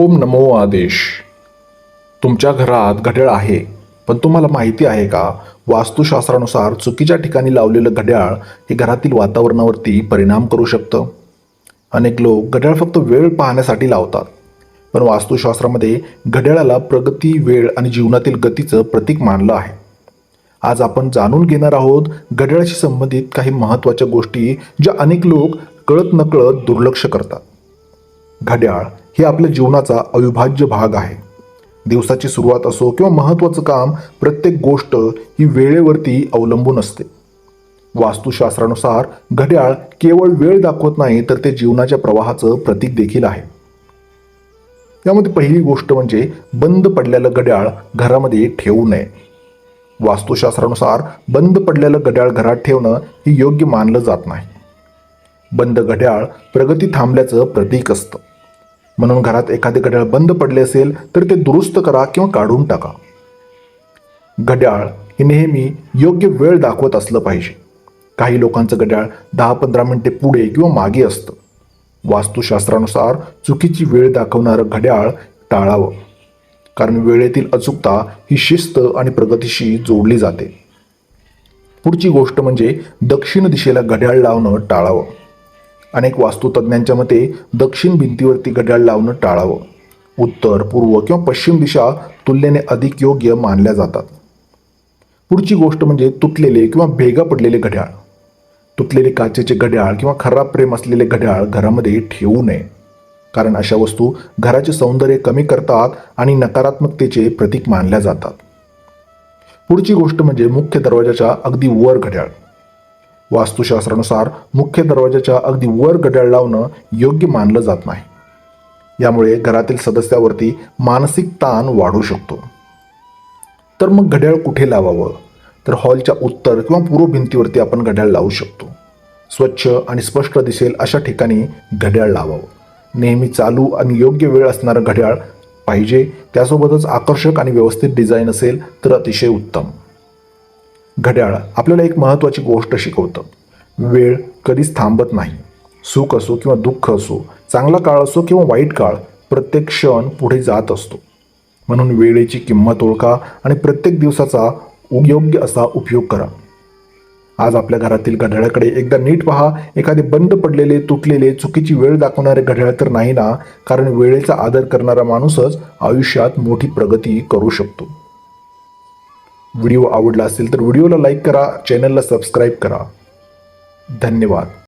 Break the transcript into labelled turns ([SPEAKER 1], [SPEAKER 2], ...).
[SPEAKER 1] ओम नमो आदेश. तुमच्या घरात घड्याळ आहे, पण तुम्हाला माहिती आहे का, वास्तुशास्त्रानुसार चुकीच्या ठिकाणी लावलेलं घड्याळ हे घरातील वातावरणावरती परिणाम करू शकतं. अनेक लोक घड्याळ फक्त वेळ पाहण्यासाठी लावतात, पण वास्तुशास्त्रामध्ये घड्याळाला प्रगती, वेळ आणि जीवनातील गतीचं प्रतीक मानलं आहे. आज आपण जाणून घेणार आहोत घड्याळाशी संबंधित काही महत्त्वाच्या गोष्टी ज्या अनेक लोक कळत नकळत दुर्लक्ष करतात. घड्याळ हे आपल्या जीवनाचा अविभाज्य भाग आहे. दिवसाची सुरुवात असो किंवा महत्त्वाचं काम, प्रत्येक गोष्ट ही वेळेवरती अवलंबून असते. वास्तुशास्त्रानुसार घड्याळ केवळ वेळ दाखवत नाही, तर ते जीवनाच्या प्रवाहाचं प्रतीक देखील आहे. यामध्ये पहिली गोष्ट म्हणजे बंद पडलेलं घड्याळ घरामध्ये ठेवू नये. वास्तुशास्त्रानुसार बंद पडलेलं घड्याळ घरात ठेवणं हे योग्य मानलं जात नाही. बंद घड्याळ प्रगती थांबल्याचं प्रतीक असतं. म्हणून घरात एखादे घड्याळ बंद पडले असेल तर ते दुरुस्त करा किंवा काढून टाका. घड्याळ हे नेहमी योग्य वेळ दाखवत असलं पाहिजे. काही लोकांचं घड्याळ 10-15 मिनिटे पुढे किंवा मागे असतं. वास्तुशास्त्रानुसार चुकीची वेळ दाखवणारं घड्याळ टाळावं, कारण वेळेतील अचूकता ही शिस्त आणि प्रगतीशी जोडली जाते. पुढची गोष्ट म्हणजे दक्षिण दिशेला घड्याळ लावणं टाळावं. अनेक वास्तुतज्ञांच्या मते दक्षिण भिंतीवरती घड्याळ लावणं टाळावं. उत्तर, पूर्व किंवा पश्चिम दिशा तुलनेने अधिक योग्य मानल्या जातात. पुढची गोष्ट म्हणजे तुटलेले किंवा भेगा पडलेले घड्याळ. तुटलेले काचेचे घड्याळ किंवा खराब फ्रेम असलेले घड्याळ घरामध्ये ठेवू नये, कारण अशा वस्तू घराचे सौंदर्य कमी करतात आणि नकारात्मकतेचे प्रतीक मानल्या जातात. पुढची गोष्ट म्हणजे मुख्य दरवाजाच्या अगदी वर घड्याळ. वास्तुशास्त्रानुसार मुख्य दरवाजाच्या अगदी वर घड्याळ लावणं योग्य मानलं जात नाही. यामुळे घरातील सदस्यावरती मानसिक ताण वाढू शकतो. तर मग घड्याळ कुठे लावावं? तर हॉलच्या उत्तर किंवा पूर्व भिंतीवरती आपण घड्याळ लावू शकतो. स्वच्छ आणि स्पष्ट दिसेल अशा ठिकाणी घड्याळ लावावं. नेहमी चालू आणि योग्य वेळ असणारं घड्याळ पाहिजे. त्यासोबतच आकर्षक आणि व्यवस्थित डिझाईन असेल तर अतिशय उत्तम. घड्याळ आपल्याला एक महत्त्वाची गोष्ट शिकवतं. वेळ कधीच थांबत नाही. सुख असो किंवा दुःख असो, चांगला काळ असो किंवा वाईट काळ, प्रत्येक क्षण पुढे जात असतो. म्हणून वेळेची किंमत ओळखा आणि प्रत्येक दिवसाचा योग्य असा उपयोग करा. आज आपल्या घरातील घड्याळाकडे एकदा नीट पहा. एखादे बंद पडलेले, तुटलेले, चुकीची वेळ दाखवणारे घड्याळ तर नाही ना, कारण वेळेचा आदर करणारा माणूसच आयुष्यात मोठी प्रगती करू शकतो. व्हिडिओ आवडला असेल तर व्हिडिओला लाईक करा, चॅनलला सबस्क्राईब करा. धन्यवाद.